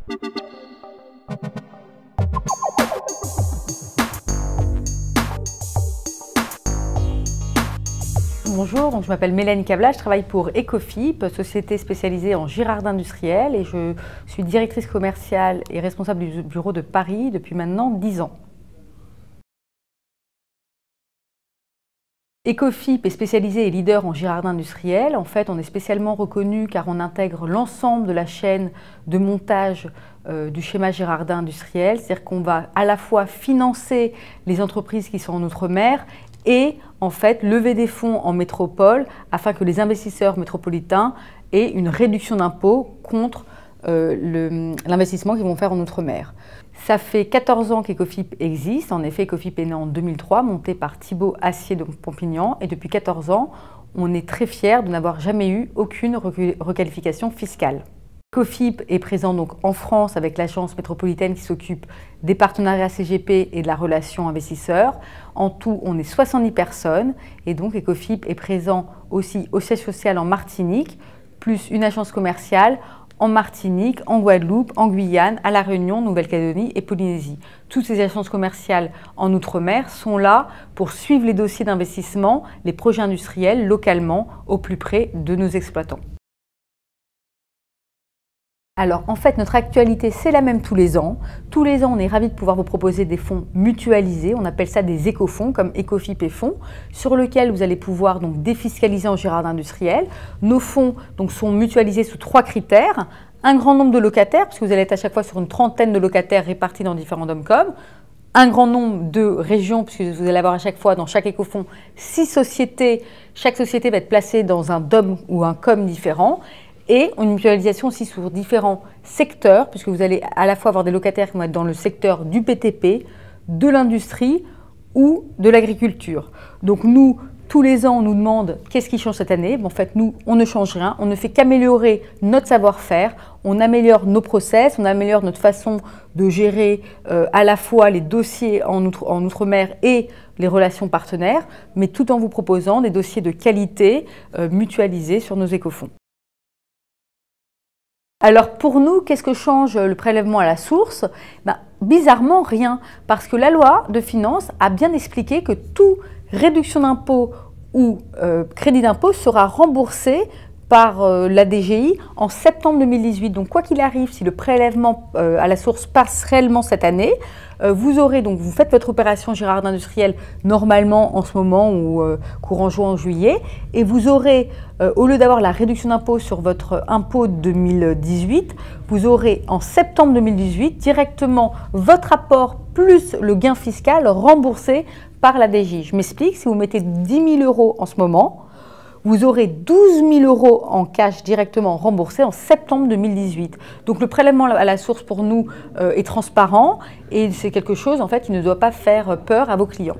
Bonjour, donc je m'appelle Mélanie Cabla, je travaille pour Ecofip, société spécialisée en girards industriels, et je suis directrice commerciale et responsable du bureau de Paris depuis maintenant 10 ans. Ecofip est spécialisé et leader en girards industriels. En fait, on est spécialement reconnu car on intègre l'ensemble de la chaîne de montage du schéma girardin industriel, c'est-à-dire qu'on va à la fois financer les entreprises qui sont en Outre-mer et en fait lever des fonds en métropole afin que les investisseurs métropolitains aient une réduction d'impôts contre l'investissement qu'ils vont faire en Outre-mer. Ça fait 14 ans qu'Ecofip existe. En effet, Ecofip est né en 2003, monté par Thibaut Assier de Pompignan. Et depuis 14 ans, on est très fiers de n'avoir jamais eu aucune requalification fiscale. Ecofip est présent donc en France avec l'agence métropolitaine qui s'occupe des partenariats CGP et de la relation investisseurs. En tout, on est 70 personnes et donc Ecofip est présent aussi au siège social en Martinique, plus une agence commerciale en Martinique, en Guadeloupe, en Guyane, à La Réunion, Nouvelle-Calédonie et Polynésie. Toutes ces agences commerciales en Outre-mer sont là pour suivre les dossiers d'investissement, les projets industriels localement au plus près de nos exploitants. Alors en fait, notre actualité, c'est la même tous les ans. Tous les ans, on est ravis de pouvoir vous proposer des fonds mutualisés. On appelle ça des écofonds, comme Ecofip et Fonds, sur lesquels vous allez pouvoir donc défiscaliser en girard industriel. Nos fonds donc, sont mutualisés sous 3 critères. Un grand nombre de locataires, parce que vous allez être à chaque fois sur une trentaine de locataires répartis dans différents DOMCOM. Un grand nombre de régions, puisque vous allez avoir à chaque fois dans chaque écofonds 6 sociétés. Chaque société va être placée dans un DOM ou un COM différent. Et une mutualisation aussi sur différents secteurs, puisque vous allez à la fois avoir des locataires qui vont être dans le secteur du BTP, de l'industrie ou de l'agriculture. Donc nous, tous les ans, on nous demande qu'est-ce qui change cette année. En fait, nous, on ne change rien, on ne fait qu'améliorer notre savoir-faire, on améliore nos process, on améliore notre façon de gérer à la fois les dossiers en Outre-mer et les relations partenaires, mais tout en vous proposant des dossiers de qualité mutualisés sur nos écofonds. Alors pour nous, qu'est-ce que change le prélèvement à la source? Bizarrement, rien, parce que la loi de finances a bien expliqué que toute réduction d'impôt ou crédit d'impôt sera remboursé par la DGI en septembre 2018. Donc quoi qu'il arrive, si le prélèvement à la source passe réellement cette année, vous faites votre opération girard industriel normalement en ce moment ou courant juin, juillet, et vous aurez, au lieu d'avoir la réduction d'impôt sur votre impôt 2018, vous aurez en septembre 2018 directement votre apport plus le gain fiscal remboursé par la DGI. Je m'explique, si vous mettez 10 000 € en ce moment, vous aurez 12 000 € en cash directement remboursé en septembre 2018. Donc le prélèvement à la source pour nous est transparent et c'est quelque chose en fait qui ne doit pas faire peur à vos clients.